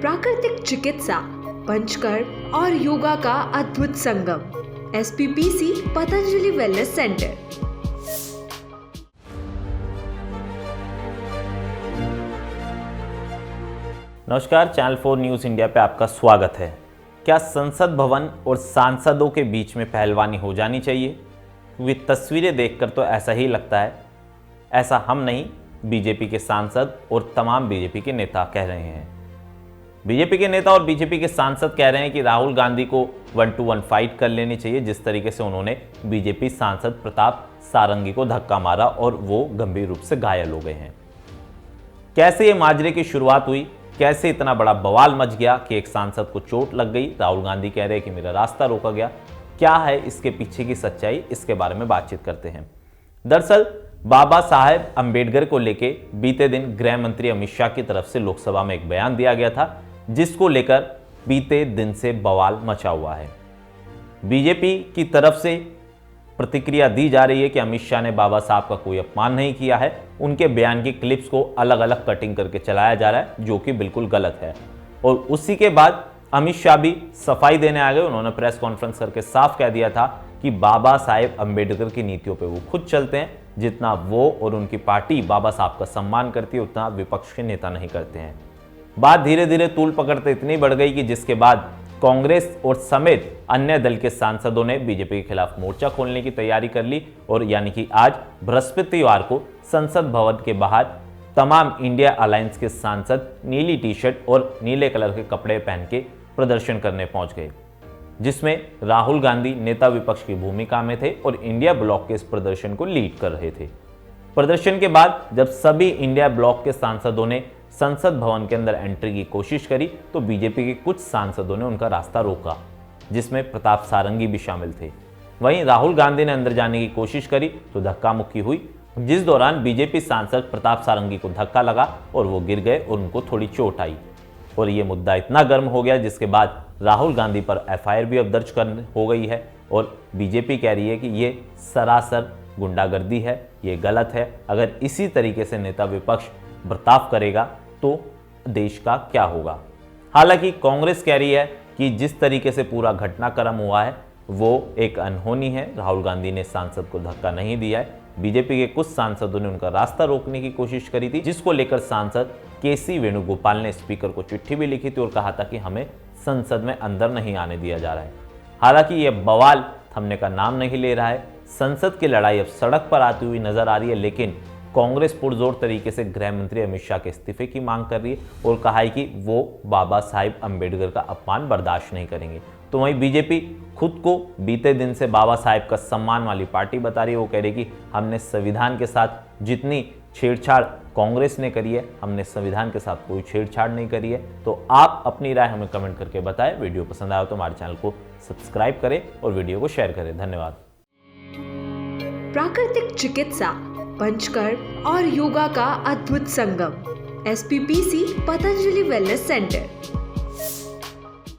प्राकृतिक चिकित्सा, पंचकर्म और योगा का अद्भुत संगम। एसपीपीसी पतंजलि वेलनेस सेंटर। नमस्कार, चैनल 4 न्यूज़ इंडिया पे आपका स्वागत है। क्या संसद भवन और सांसदों के बीच में पहलवानी हो जानी चाहिए? क्योंकि तस्वीरें देखकर तो ऐसा ही लगता है। ऐसा हम नहीं, बीजेपी के सांसद और तमाम बीजेपी के नेता कह रहे हैं। बीजेपी के नेता और बीजेपी के सांसद कह रहे हैं कि राहुल गांधी को 1-to-1 फाइट कर लेनी चाहिए, जिस तरीके से उन्होंने बीजेपी सांसद प्रताप सारंगी को धक्का मारा और वो गंभीर रूप से घायल हो गए हैं। कैसे ये माजरे की शुरुआत हुई, कैसे इतना बड़ा बवाल मच गया कि एक सांसद को चोट लग गई, राहुल गांधी कह रहे हैं कि मेरा रास्ता रोका गया, क्या है इसके पीछे की सच्चाई, इसके बारे में बातचीत करते हैं। दरअसल बाबा साहेब अंबेडकर को लेके बीते दिन गृह मंत्री अमित शाह की तरफ से लोकसभा में एक बयान दिया गया था, जिसको लेकर बीते दिन से बवाल मचा हुआ है। बीजेपी की तरफ से प्रतिक्रिया दी जा रही है कि अमित शाह ने बाबा साहब का कोई अपमान नहीं किया है। उनके बयान की क्लिप्स को अलग अलग कटिंग करके चलाया जा रहा है, जो कि बिल्कुल गलत है। और उसी के बाद अमित शाह भी सफाई देने आ गए। उन्होंने प्रेस कॉन्फ्रेंस करके साफ कह दिया था कि बाबा साहेब अंबेडकर की नीतियों पे वो खुद चलते हैं। जितना वो और उनकी पार्टी बाबा साहब का सम्मान करती है, उतना विपक्ष के नेता नहीं करते हैं। बात धीरे धीरे तूल पकड़ते इतनी बढ़ गई कि जिसके बाद कांग्रेस और समेत अन्य दल के सांसदों ने बीजेपी के खिलाफ मोर्चा खोलने की तैयारी कर ली। और यानी कि आज बृहस्पतिवार को संसद भवन के बाहर तमाम इंडिया अलायंस के सांसद नीली टी शर्ट और नीले कलर के कपड़े पहन के प्रदर्शन करने पहुंच गए, जिसमें राहुल गांधी नेता विपक्ष की भूमिका में थे और इंडिया ब्लॉक के इस प्रदर्शन को लीड कर रहे थे। प्रदर्शन के बाद जब सभी इंडिया ब्लॉक के सांसदों ने संसद भवन के अंदर एंट्री की कोशिश करी, तो बीजेपी के कुछ सांसदों ने उनका रास्ता रोका, जिसमें प्रताप सारंगी भी शामिल थे। वहीं राहुल गांधी ने अंदर जाने की कोशिश करी तो धक्का मुक्की हुई, जिस दौरान बीजेपी सांसद प्रताप सारंगी को धक्का लगा और वो गिर गए और उनको थोड़ी चोट आई। और ये मुद्दा इतना गर्म हो गया, जिसके बाद राहुल गांधी पर एफआईआर भी अब दर्ज हो गई है। और बीजेपी कह रही है कि ये सरासर गुंडागर्दी है, ये गलत है। अगर इसी तरीके से नेता विपक्ष बर्ताव करेगा तो देश का क्या होगा। हालांकि कांग्रेस कह रही है कि जिस तरीके से पूरा घटनाक्रम हुआ है वो एक अनहोनी है, राहुल गांधी ने सांसद को धक्का नहीं दिया है। बीजेपी के कुछ सांसदों ने उनका रास्ता रोकने की कोशिश करी थी, जिसको लेकर सांसद केसी वेणुगोपाल ने स्पीकर को चिट्ठी भी लिखी थी और कहा था कि हमें संसद में अंदर नहीं आने दिया जा रहा है। हालांकि यह बवाल थमने का नाम नहीं ले रहा है। संसद की लड़ाई अब सड़क पर आती हुई नजर आ रही है, लेकिन कांग्रेस पुरजोर तरीके से गृह मंत्री अमित शाह के इस्तीफे की मांग कर रही है और कहा है कि वो बाबा साहिब अंबेडकर का अपमान बर्दाश्त नहीं करेंगे। तो वहीं बीजेपी खुद को बीते दिन से बाबा साहिब का सम्मान वाली पार्टी बता रही है। वो कह रही है कि हमने संविधान के साथ जितनी छेड़छाड़ कांग्रेस ने करी है, हमने संविधान के साथ कोई छेड़छाड़ नहीं करी है। तो आप अपनी राय हमें कमेंट करके बताएं। वीडियो पसंद आया तो हमारे चैनल को सब्सक्राइब करें और वीडियो को शेयर करें। धन्यवाद। प्राकृतिक चिकित्सा, पंचकर्म और योगा का अद्भुत संगम। एसपीपीसी पतंजलि वेलनेस सेंटर।